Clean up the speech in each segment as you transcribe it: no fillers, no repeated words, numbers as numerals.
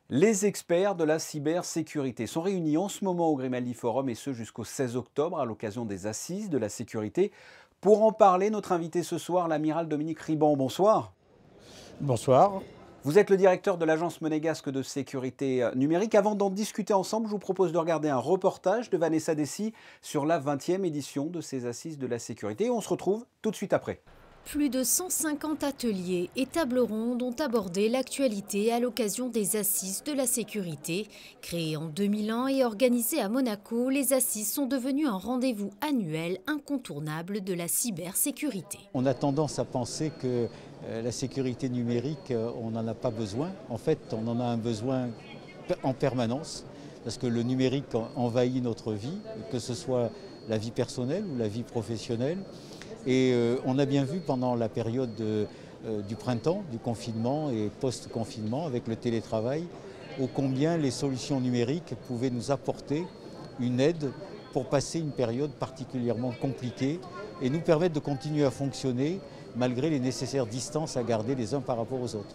Les experts de la cybersécurité sont réunis en ce moment au Grimaldi Forum et ce jusqu'au 16 octobre à l'occasion des assises de la sécurité. Pour en parler, notre invité ce soir, l'amiral Dominique Riban. Bonsoir. Bonsoir. Vous êtes le directeur de l'agence monégasque de sécurité numérique. Avant d'en discuter ensemble, je vous propose de regarder un reportage de Vanessa Dessy sur la 20e édition de ces assises de la sécurité. On se retrouve tout de suite après. Plus de 150 ateliers et tables rondes ont abordé l'actualité à l'occasion des Assises de la sécurité. Créées en 2001 et organisées à Monaco, les Assises sont devenues un rendez-vous annuel incontournable de la cybersécurité. On a tendance à penser que la sécurité numérique, on n'en a pas besoin. En fait, on en a un besoin en permanence parce que le numérique envahit notre vie, que ce soit la vie personnelle ou la vie professionnelle. Et on a bien vu pendant la période du printemps, du confinement et post-confinement avec le télétravail, ô combien les solutions numériques pouvaient nous apporter une aide pour passer une période particulièrement compliquée et nous permettre de continuer à fonctionner malgré les nécessaires distances à garder les uns par rapport aux autres.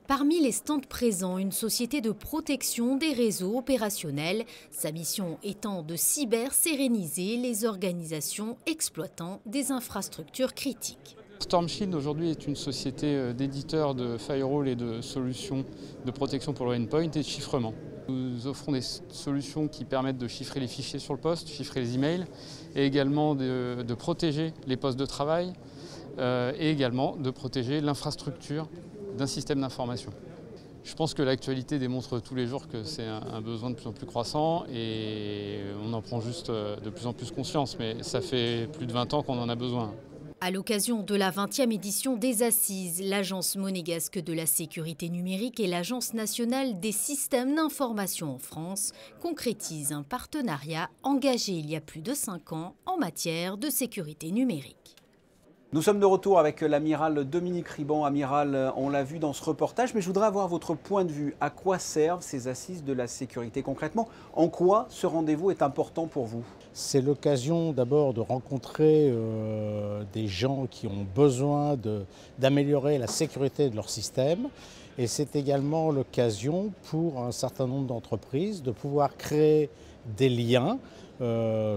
Parmi les stands présents, une société de protection des réseaux opérationnels, sa mission étant de cyber-séréniser les organisations exploitant des infrastructures critiques. Storm Shield aujourd'hui est une société d'éditeurs de firewall et de solutions de protection pour le endpoint et de chiffrement. Nous offrons des solutions qui permettent de chiffrer les fichiers sur le poste, chiffrer les emails et également de protéger les postes de travail et également de protéger l'infrastructure d'un système d'information. Je pense que l'actualité démontre tous les jours que c'est un besoin de plus en plus croissant et on en prend juste de plus en plus conscience, mais ça fait plus de 20 ans qu'on en a besoin. À l'occasion de la 20e édition des Assises, l'Agence monégasque de la sécurité numérique et l'Agence nationale des systèmes d'information en France concrétisent un partenariat engagé il y a plus de 5 ans en matière de sécurité numérique. Nous sommes de retour avec l'amiral Dominique Riban. Amiral, on l'a vu dans ce reportage, mais je voudrais avoir votre point de vue. À quoi servent ces assises de la sécurité concrètement? En quoi ce rendez-vous est important pour vous? C'est l'occasion d'abord de rencontrer des gens qui ont besoin d'améliorer la sécurité de leur système. Et c'est également l'occasion pour un certain nombre d'entreprises de pouvoir créer des liens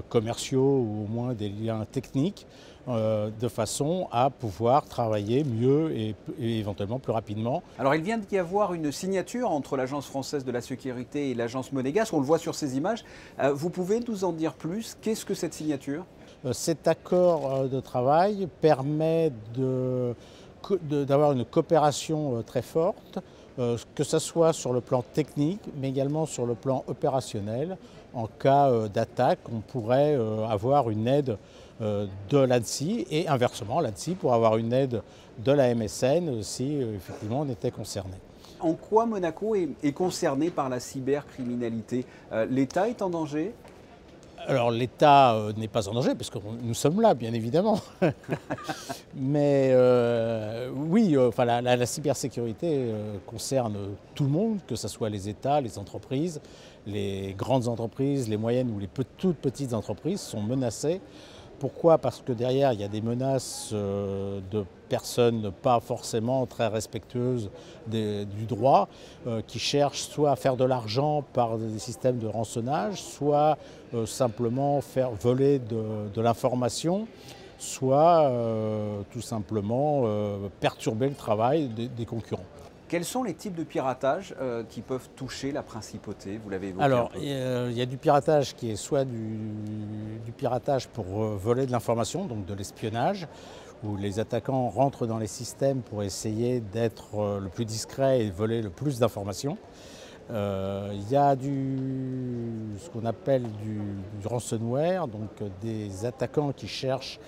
commerciaux ou au moins des liens techniques de façon à pouvoir travailler mieux et éventuellement plus rapidement. Alors il vient d'y avoir une signature entre l'Agence française de la sécurité et l'Agence monégasque, on le voit sur ces images. Vous pouvez nous en dire plus? Qu'est-ce que cette signature? Cet accord de travail permet d'avoir une coopération très forte, que ce soit sur le plan technique, mais également sur le plan opérationnel. En cas d'attaque, on pourrait avoir une aide de l'ANSSI et inversement, l'ANSSI pour avoir une aide de la MSN si effectivement on était concerné. En quoi Monaco est concerné par la cybercriminalité? L'État est en danger? Alors l'État n'est pas en danger, parce que nous sommes là, bien évidemment. Mais oui, enfin, la cybersécurité concerne tout le monde, que ce soit les États, les entreprises, les grandes entreprises, les moyennes ou les toutes petites entreprises sont menacées. Pourquoi? Parce que derrière, il y a des menaces de personnes pas forcément très respectueuses du droit, qui cherchent soit à faire de l'argent par des systèmes de rançonnage, soit simplement faire voler de l'information, soit tout simplement perturber le travail des concurrents. Quels sont les types de piratage qui peuvent toucher la principauté? Vous l'avez évoqué. Alors, il y a du piratage qui est soit du piratage pour voler de l'information, donc de l'espionnage, où les attaquants rentrent dans les systèmes pour essayer d'être le plus discret et voler le plus d'informations. Il y a ce qu'on appelle du ransomware, donc des attaquants qui cherchent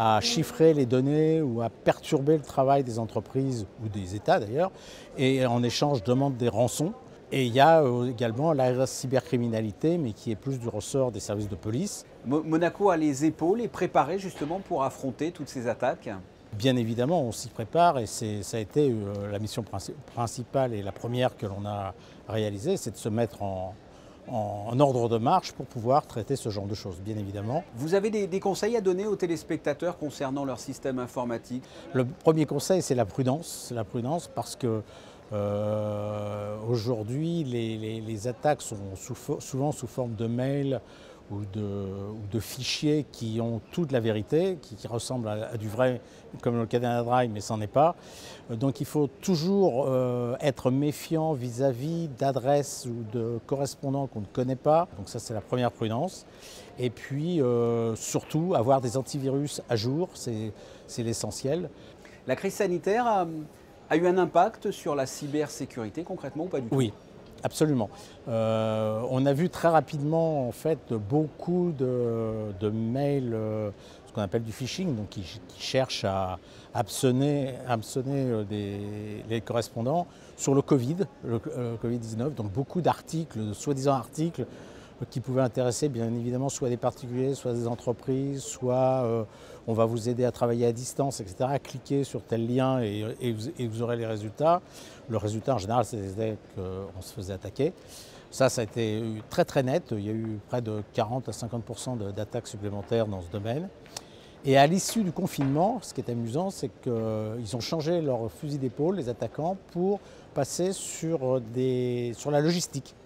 à chiffrer les données ou à perturber le travail des entreprises ou des États d'ailleurs, et en échange demandent des rançons. Et il y a également la cybercriminalité, mais qui est plus du ressort des services de police. Monaco a les épaules et préparé justement pour affronter toutes ces attaques? Bien évidemment, on s'y prépare et ça a été la mission principale et la première que l'on a réalisée, c'est de se mettre en ordre de marche pour pouvoir traiter ce genre de choses, bien évidemment. Vous avez des conseils à donner aux téléspectateurs concernant leur système informatique? Le premier conseil, c'est la prudence parce que Aujourd'hui, les attaques sont souvent sous forme de mails ou de fichiers qui ont toute la vérité, qui ressemblent à du vrai, comme le cas d'Anadrive, mais c'en est pas. Donc il faut toujours être méfiant vis-à-vis d'adresses ou de correspondants qu'on ne connaît pas. Donc ça, c'est la première prudence. Et puis surtout, avoir des antivirus à jour, c'est l'essentiel. La crise sanitaire a eu un impact sur la cybersécurité concrètement ou pas du tout? Oui, absolument. On a vu très rapidement en fait beaucoup de mails, ce qu'on appelle du phishing, donc qui cherchent à hameçonner les correspondants sur le Covid, le Covid-19, donc beaucoup d'articles, soi-disant articles, qui pouvaient intéresser bien évidemment soit des particuliers, soit des entreprises, soit on va vous aider à travailler à distance, etc. Cliquez sur tel lien et vous aurez les résultats. Le résultat en général c'était qu'on se faisait attaquer. Ça a été très très net, il y a eu près de 40 à 50% d'attaques supplémentaires dans ce domaine. Et à l'issue du confinement, ce qui est amusant, c'est qu'ils ont changé leur fusil d'épaule, les attaquants, pour passer sur la logistique.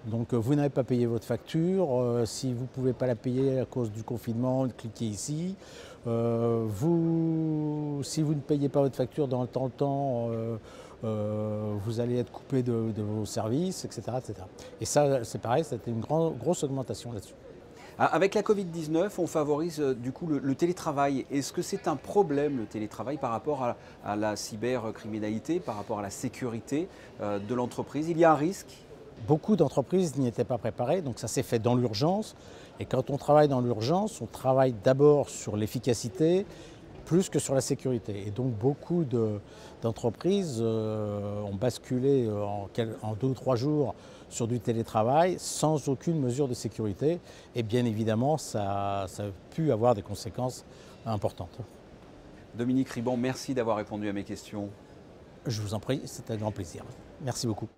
Donc vous n'avez pas payé votre facture, si vous ne pouvez pas la payer à cause du confinement, cliquez ici. Si vous ne payez pas votre facture dans le temps, vous allez être coupé de vos services, etc., etc. Et ça, c'est pareil, c'était une grosse augmentation là-dessus. Avec la Covid-19, on favorise du coup le télétravail. Est-ce que c'est un problème, le télétravail, par rapport à la cybercriminalité, par rapport à la sécurité de l'entreprise? Il y a un risque? Beaucoup d'entreprises n'y étaient pas préparées, donc ça s'est fait dans l'urgence. Et quand on travaille dans l'urgence, on travaille d'abord sur l'efficacité plus que sur la sécurité. Et donc beaucoup d'entreprises ont basculé en 2 ou 3 jours sur du télétravail sans aucune mesure de sécurité. Et bien évidemment, ça a pu avoir des conséquences importantes. Dominique Riban, merci d'avoir répondu à mes questions. Je vous en prie, c'était un grand plaisir. Merci beaucoup.